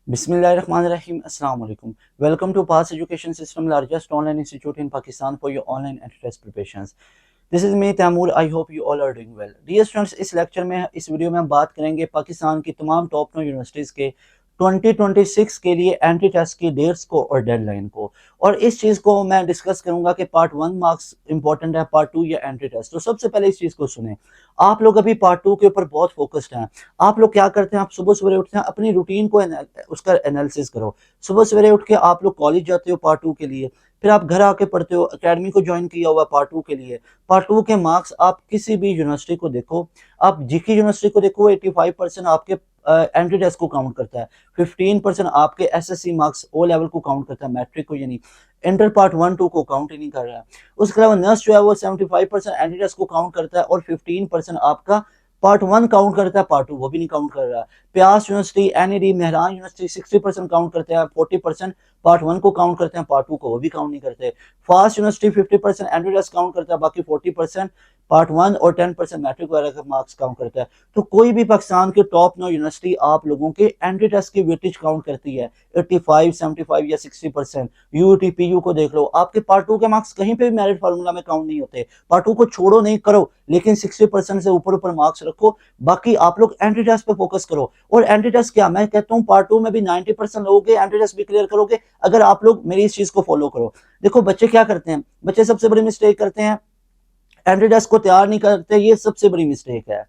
Bismillahirrahmanirrahim. Assalamu alaikum. Welcome to Pass Education System, largest online institute in Pakistan for your online and test preparations. This is me Taimur. I hope you all are doing well. Dear students, इस lecture में इस video में हम बात करेंगे पाकिस्तान की तमाम top 9 universities के 2026 के लिए एंट्री टेस्ट की डेट्स को और डेडलाइन को, और इस चीज़ को मैं डिस्कस करूंगा कि पार्ट 1 मार्क्स इंपॉर्टेंट है, पार्ट 2 या एंट्री टेस्ट। तो सबसे पहले इस चीज़ को सुने। आप लोग अभी पार्ट 2 के ऊपर बहुत फोकस्ड हैं। आप लोग क्या करते हैं, आप सुबह सवेरे उठते हैं, अपनी रूटीन को उसका एनालिसिस करो। सुबह सवेरे उठ के आप लोग कॉलेज जाते हो पार्ट 2 के लिए, फिर आप घर आके पढ़ते हो, एकेडमी को ज्वाइन किया हुआ पार्ट 2 के लिए। पार्ट 2 के मार्क्स आप किसी भी यूनिवर्सिटी को देखो, आप जीके यूनिवर्सिटी को देखो, 85% आपके एंट्री टेस्ट को काउंट करता है, 15% आपके एसएससी मार्क्स ओ लेवल को काउंट करता है, मैट्रिक को, यानी इंटर पार्ट 1-2 को काउंट ही नहीं कर रहा है। उसके अलावा नर्स जो है वो 75% एंट्री टेस्ट को काउंट करता है और 15% आपका पार्ट 1 काउंट करता है, पार्ट 2 वो भी नहीं काउंट कर रहा है। प्यास university, NED, Mehran university 60% count करते हैं, 40% पार्ट 1 को काउंट करते हैं, पार्ट 2 को वो भी काउंट नहीं करते। FAST university 50% entry test count करता है, बाकी 40% पार्ट 1 और 10% मैट्रिक वगैरह का मार्क्स काउंट करता है। तो कोई भी पाकिस्तान के टॉप 9 यूनिवर्सिटी आप लोगों के एंट्री टेस्ट की वेटेज काउंट करती है 85, 75 या 60%। यूटी पीयू को देख लो, आपके पार्ट 2 के मार्क्स कहीं पे भी मेरिट फार्मूला में काउंट नहीं होते। पार्ट 2 को छोड़ो नहीं करो, लेकिन 60% से ऊपर ऊपर मार्क्स रखो। बाकी आप लोग एंट्री टेस्ट पे फोकस करो। और एंट्री टेस्ट क्या, मैं कहता हूँ पार्ट 2 में भी 90% लोगे, एंट्री टेस्ट भी क्लियर करोगे अगर आप लोग मेरी इस चीज को फॉलो करो। देखो बच्चे क्या करते हैं, बच्चे सबसे बड़ी मिस्टेक करते हैं, एंट्री टेस्ट को तैयार नहीं करते, ये सबसे बड़ी मिस्टेक है।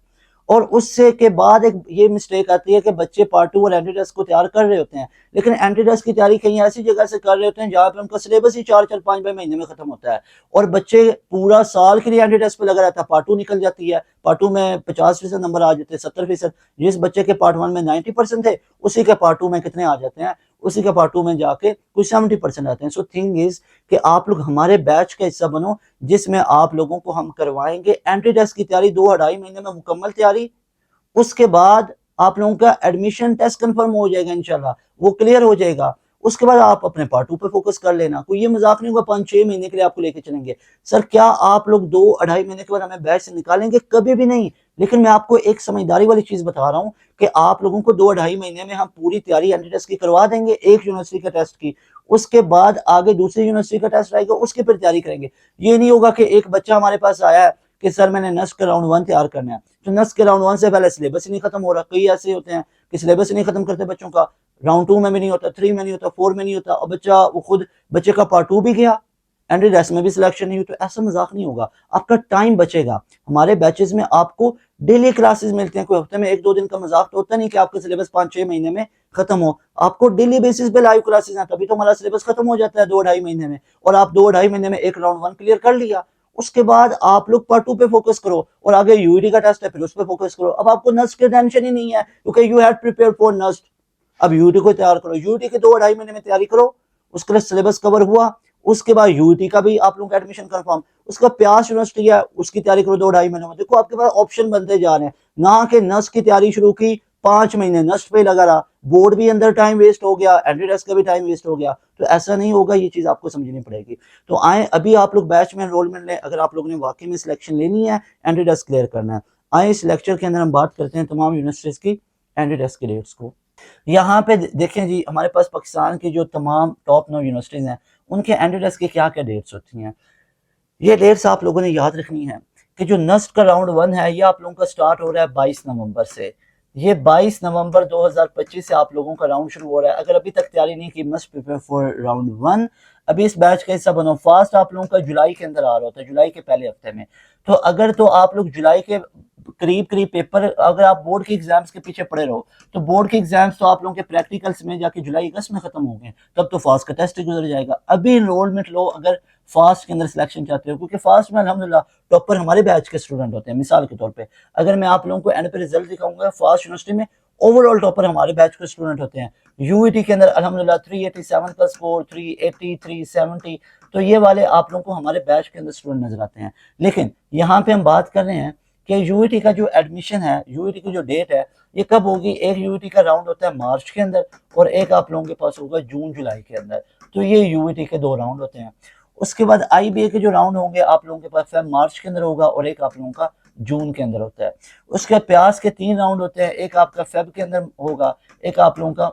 और उससे के बाद एक ये मिस्टेक आती है कि बच्चे पार्ट 2 और एंट्री टेस्ट को तैयार कर रहे होते हैं, लेकिन एंट्री टेस्ट की तैयारी कहीं ऐसी जगह से कर रहे होते हैं जहाँ पे उनका सिलेबस ही 4-4, 5 महीने में खत्म होता है, और बच्चे पूरा साल के लिए एंट्री टेस्ट पे लगा रहता है। पार्ट 2 निकल जाती है, पार्ट 2 में 50% नंबर आ जाते हैं, 70%। जिस बच्चे के पार्ट 1 में 90% थे, उसी के पार्ट 2 में कितने आ जाते हैं, उसी के पार्ट 2 में जाके कुछ 70% आते हैं। सो थिंग इज कि आप लोग हमारे बैच का हिस्सा बनो, जिसमें आप लोगों को हम करवाएंगे एंट्री टेस्ट की तैयारी 2-2.5 महीने में मुकम्मल तैयारी। उसके बाद आप लोगों का एडमिशन टेस्ट कंफर्म हो जाएगा, इंशाल्लाह वो क्लियर हो जाएगा। उसके बाद आप अपने पार्ट 2 पे फोकस कर लेना। कोई ये मजाक नहीं होगा 5-6 महीने के लिए आपको लेके चलेंगे। सर क्या आप लोग 2-2.5 महीने के बाद हमें बैच से निकालेंगे? कभी भी नहीं। लेकिन मैं आपको एक समझदारी वाली चीज बता रहा हूँ कि आप लोगों को 2-2.5 महीने में हम पूरी तैयारी एंट्री टेस्ट की करवा देंगे, एक यूनिवर्सिटी का टेस्ट की। उसके बाद आगे दूसरी यूनिवर्सिटी का टेस्ट आएगा, उसकी फिर तैयारी करेंगे। ये नहीं होगा कि एक बच्चा हमारे पास आया है कि सर मैंने नस्ट का राउंड 1 तैयार करना है, तो नस्ट के राउंड 1 से पहले सिलेबस ही नहीं खत्म हो रहा। कई ऐसे होते हैं कि सिलेबस ही नहीं खत्म करते बच्चों का, राउंड 2 में भी नहीं होता, 3 में नहीं होता, 4 में नहीं होता, और बच्चा वो खुद बच्चे का पार्ट 2 भी गया, एंट्री टेस्ट में भी सिलेक्शन नहीं हुई। तो ऐसा मजाक नहीं होगा, आपका टाइम बचेगा। हमारे बैचेस में आपको डेली क्लासेस मिलते हैं, कोई हफ्ते में 1-2 दिन का मजाक तो होता नहीं कि आपका सिलेबस 5-6 महीने में खत्म हो। आपको डेली बेसिस पे लाइव क्लासेस हैं, तभी तो हमारा सिलेबस खत्म हो जाता है 2-2.5 महीने में। और आप 2-2.5 महीने में एक राउंड 1 क्लियर कर लिया, उसके बाद आप लोग पार्ट 2 पे फोकस करो, और आगे यूईटी का टेस्ट है फिर उस पर फोकस करो। अब आपको नस्ट की टेंशन ही नहीं है, क्योंकि you had prepare for NUST. अब यूईटी को तैयार करो, यूईटी के 2-2.5 महीने में तैयारी करो, उसके लिए सिलेबस कवर हुआ। उसके बाद यूईटी का भी आप लोगों का एडमिशन कंफर्म, उसका प्यास यूनिवर्सिटी है उसकी तैयारी करो 2-2.5 महीने में। देखो आपके पास ऑप्शन बनते जा रहे हैं, ना कि नस्ट की तैयारी शुरू की 5 महीने नस्ट पे लगा रहा, बोर्ड भी अंदर टाइम वेस्ट हो गया, एंट्री टेस्ट का भी टाइम वेस्ट हो गया। तो ऐसा नहीं होगा, ये चीज आपको समझनी पड़ेगी। तो आए अभी आप लोग बैच में एनरोलमेंट लें, अगर आप लोगों ने वाकई में सिलेक्शन लेनी है, एंट्री टेस्ट क्लियर करना है। आए इस लेक्चर के अंदर हम बात करते हैं तमाम यूनिवर्सिटीज की एंट्री टेस्ट की डेट्स को। यहाँ पे देखें जी, हमारे पास पाकिस्तान की जो तमाम टॉप 9 यूनिवर्सिटीज हैं, उनके एंट्री टेस्ट की क्या क्या डेट्स होती हैं। ये डेट्स आप लोगों ने याद रखनी है कि जो नस्ट का राउंड 1 है, ये आप लोगों का स्टार्ट हो रहा है 22 नवंबर से। ये 22 नवंबर 2025 से आप लोगों का राउंड शुरू हो रहा है। अगर अभी तक तैयारी नहीं की, मस्ट प्रिपेयर फॉर राउंड 1। अभी इस बैच का हिस्सा बनो। फास्ट आप लोगों का जुलाई के अंदर आ रहा होता है, जुलाई के पहले हफ्ते में। तो अगर तो आप लोग जुलाई के करीब करीब पेपर, अगर आप बोर्ड के एग्जाम्स के पीछे पड़े रहो, तो बोर्ड के एग्जाम्स तो आप लोगों के प्रैक्टिकल्स में जाके जुलाई अगस्त में खत्म हो गए, तब तो फास्ट का टेस्ट गुजर जाएगा। अभी एनरोलमेंट लो अगर फास्ट के अंदर सिलेक्शन चाहते हो, क्योंकि फास्ट में अल्हम्दुलिल्लाह टॉपर हमारे बैच के स्टूडेंट होते हैं। मिसाल के तौर पे अगर मैं आप लोगों को एंड पे रिजल्ट दिखाऊंगा, फास्ट यूनिवर्सिटी में ओवरऑल टॉपर हमारे बैच के स्टूडेंट होते हैं। यूईटी के अंदर अल्हम्दुलिल्लाह 387 प्लस 4, 380, 370, तो ये वाले आप लोगों को हमारे बैच के अंदर स्टूडेंट नजर आते हैं। लेकिन यहाँ पे हम बात कर रहे हैं कि यूईटी का जो एडमिशन है, यूईटी की जो डेट है, ये कब होगी। एक यूईटी का राउंड होता है मार्च के अंदर, और एक आप लोगों के पास होगा जून जुलाई के अंदर। तो ये यूईटी के 2 राउंड होते हैं। उसके बाद आईबीए के जो राउंड होंगे आप लोगों के पास फेब मार्च के अंदर होगा, और एक आप लोगों का जून के अंदर होता है। उसके बाद प्यास के 3 राउंड होते हैं, एक आपका फेब के अंदर होगा, एक आप लोगों का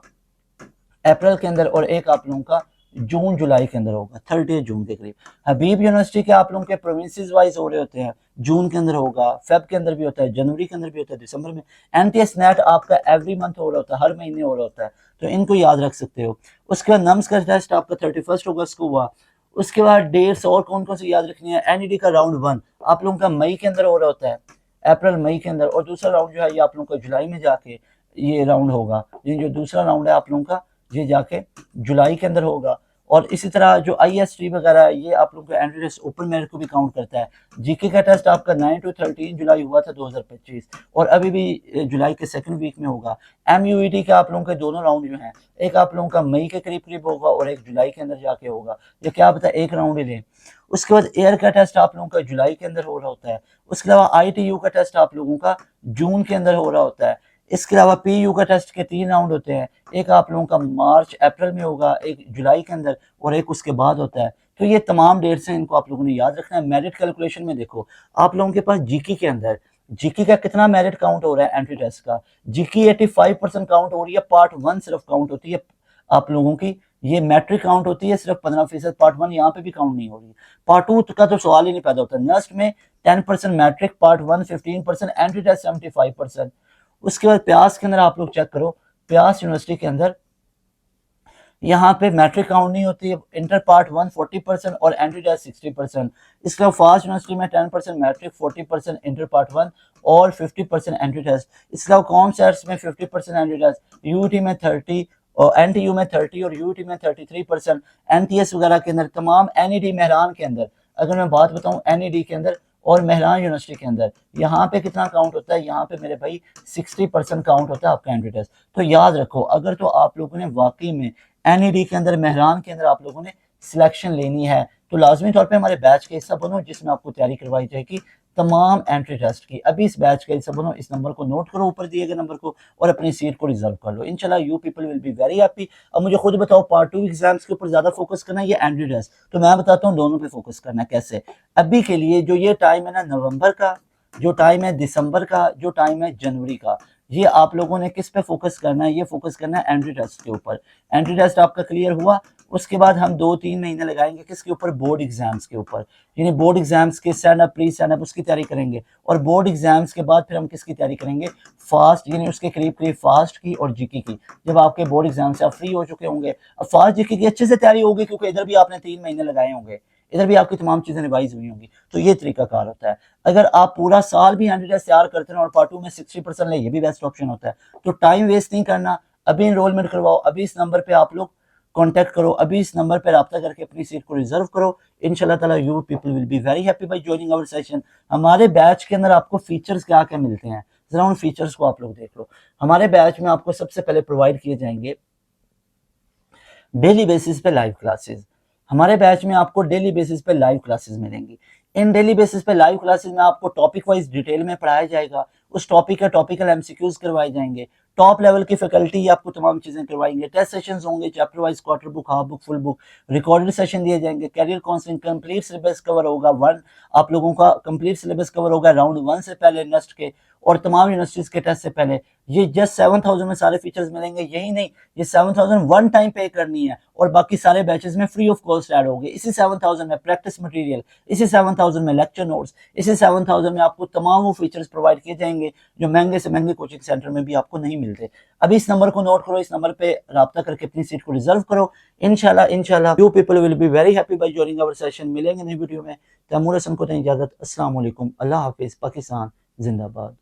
अप्रैल के अंदर, और एक आप लोगों का जून जुलाई के अंदर होगा 30 जून के करीब। हबीब यूनिवर्सिटी के आप लोगों के प्रोविंसेस वाइज हो रहे होते हैं, जून के अंदर होगा, फेब के अंदर भी होता है, जनवरी के अंदर भी होता है, दिसंबर में। एनटीएस नेट आपका एवरी मंथ हो रहा होता है, हर महीने हो रहा होता है, तो इनको याद रख सकते हो। उसके बाद नम्स का टेस्ट आपका 31 अगस्त को हुआ। उसके बाद डेट्स और कौन कौन सी याद रखनी है, एनईडी का राउंड 1 आप लोगों का मई के अंदर हो रहा होता है, अप्रैल मई के अंदर, और दूसरा राउंड जो है ये आप लोगों का जुलाई में जाके ये राउंड होगा। ये जो दूसरा राउंड है आप लोगों का ये जाके जुलाई के अंदर होगा। और इसी तरह जो IST वगैरह है ये आप लोगों का एंट्री टेस्ट ओपन मेरिट को भी काउंट करता है। जीके का टेस्ट आपका 9 to 13 जुलाई हुआ था 2025, और अभी भी जुलाई के सेकंड वीक में होगा। MUET का आप लोगों के दोनों राउंड जो हैं, एक आप लोगों का मई के करीब करीब होगा और एक जुलाई के अंदर जाके होगा, ये क्या पता एक राउंड ही लें। उसके बाद एयर का टेस्ट आप लोगों का जुलाई के अंदर हो रहा होता है। उसके अलावा ITU का टेस्ट आप लोगों का जून के अंदर हो रहा होता है। इसके अलावा PU का टेस्ट के 3 राउंड होते हैं, एक आप लोगों का मार्च अप्रैल में होगा, एक जुलाई के अंदर, और एक उसके बाद होता है। तो ये तमाम डेट्स हैं, इनको आप लोगों ने याद रखना है। मेरिट कैलकुलेशन में देखो आप लोगों के पास जीके के अंदर, जीके का कितना मेरिट काउंट हो रहा है एंट्री टेस्ट का, जीके 85% काउंट हो रही है, पार्ट 1 सिर्फ काउंट होती है आप लोगों की, ये मैट्रिक काउंट होती है सिर्फ 15%, पार्ट 1 यहाँ पे भी काउंट नहीं हो रही। पार्ट 2 का तो सवाल ही नहीं पैदा होता। नेक्स्ट में 10% मैट्रिक, पार्ट 1 15%, एंट्री टेस्ट 75%। उसके बाद प्यास के अंदर आप लोग चेक करो, प्यास यूनिवर्सिटी के अंदर यहाँ पे मैट्रिक काउंट नहीं होती है, इंटर पार्ट 1 40% और एंट्री टेस्ट 60%। इसके अलावा फास्ट यूनिवर्सिटी में 10% मैट्रिक, 40% इंटर पार्ट 1 और 50% एंट्री टेस्ट। इसके अलावा कॉम सेट्स में 50% एंट्री टेस्ट, यूटी में 30 और एनटीयू में 30 और यूटी में 33%। एनटीएस वगैरह के अंदर तमाम, एनईडी मेहरान के अंदर अगर मैं बात बताऊं, एनईडी के अंदर और मेहरान यूनिवर्सिटी के अंदर यहाँ पे कितना काउंट होता है, यहाँ पे मेरे भाई 60% काउंट होता है आपका एंट्री टेस्ट। तो याद रखो, अगर तो आप लोगों ने वाकई में एनईडी के अंदर, मेहरान के अंदर आप लोगों ने सिलेक्शन लेनी है, तो लाजमी तौर पे हमारे बैच का हिस्सा बनो, जिसमें आपको तैयारी करवाई जाएगी तमाम एंट्री टेस्ट की। अभी इस बैच का हिस्सा बनो, इस नंबर को नोट करो, ऊपर दिए गए नंबर को, और अपनी सीट को रिजर्व कर लो। इंशाल्लाह you people will be very happy. अब मुझे खुद बताओ, पार्ट 2 एग्जाम्स के ऊपर ज्यादा फोकस करना है या एंट्री टेस्ट? तो मैं बताता हूँ दोनों पे फोकस करना है। कैसे? अभी के लिए जो ये टाइम है ना, नवंबर का जो टाइम है, दिसंबर का जो टाइम है, जनवरी का, ये आप लोगों ने किस पे फोकस करना है? ये फोकस करना है एंट्री टेस्ट के ऊपर। एंट्री टेस्ट आपका क्लियर हुआ, उसके बाद हम 2-3 महीने लगाएंगे किसके ऊपर? बोर्ड एग्जाम्स के ऊपर। यानी बोर्ड एग्जाम्स के stand up, pre stand up, उसकी तैयारी करेंगे, और बोर्ड एग्जाम्स के बाद फिर हम किसकी तैयारी करेंगे? फास्ट, यानी उसके करीब करीब फास्ट की और जीके की। जब आपके बोर्ड एग्जाम से आप फ्री हो चुके होंगे, अब फास्ट जीके की अच्छे से तैयारी होगी, क्योंकि इधर भी आपने 3 महीने लगाए होंगे, इधर भी आपकी तमाम चीजें रिवाइज हुई होंगी। तो ये तरीका कार होता है। अगर आप पूरा साल भी एंट्री टेस्ट तैयार करते हैं और पार्ट 2 में 60% ले, ये भी बेस्ट ऑप्शन होता है। तो टाइम वेस्ट नहीं करना, अभी इनरोलमेंट करवाओ, अभी इस नंबर पे आप लोग कांटेक्ट करो, अभी इस नंबर पर रब्ता करके अपनी सीट को रिजर्व करो। इंशाल्लाह ताला you people will be very happy by joining our session. हमारे बैच के अंदर आपको फीचर्स क्या क्या मिलते हैं, जरा उन फीचर्स को आप लोग देख लो। हमारे बैच में आपको सबसे पहले प्रोवाइड किए जाएंगे डेली बेसिस पे लाइव क्लासेस। हमारे बैच में आपको डेली बेसिस पे लाइव क्लासेस मिलेंगी। इन डेली बेसिस पे लाइव क्लासेस में आपको टॉपिक वाइज डिटेल में पढ़ाया जाएगा, उस टॉपिक का टॉपिकल एमसीक्यूज करवाए जाएंगे, टॉप लेवल की फैकल्टी आपको तमाम चीजें करवाएंगे, टेस्ट सेशंस होंगे, chapter wise, quarter book, half book, full book, recorded session दिए जाएंगे, career counselling, complete syllabus cover होगा, आप लोगों का कंप्लीट सिलेबस कवर होगा राउंड 1 से पहले, नेक्स्ट के और तमाम यूनिवर्सिटीज के टेस्ट से पहले। ये जस्ट 7000 में सारे फीचर्स मिलेंगे। यही नहीं, ये 7000 वन टाइम पे करनी है, और बाकी सारे बैचेस में फ्री ऑफ कॉस्ट ऐड होंगे। इसी 7000 में प्रैक्टिस मटेरियल, इसी 7000 में लेक्चर नोट्स, इसी 7000 में आपको तमाम वो फीचर्स प्रोवाइड किए जाएंगे जो महंगे से महंगे कोचिंग सेंटर में भी आपको नहीं मिलते। अभी इस नंबर को नोट करो, इस नंबर पे राब्ता करके अपनी सीट को रिजर्व करो। इंशाल्लाह you people will be very happy by joining our session. मिलेंगे नई वीडियो में। तैमूर हसन को इजाजत। अस्सलाम वालेकुम, अल्लाह हाफिज, पाकिस्तान जिंदाबाद।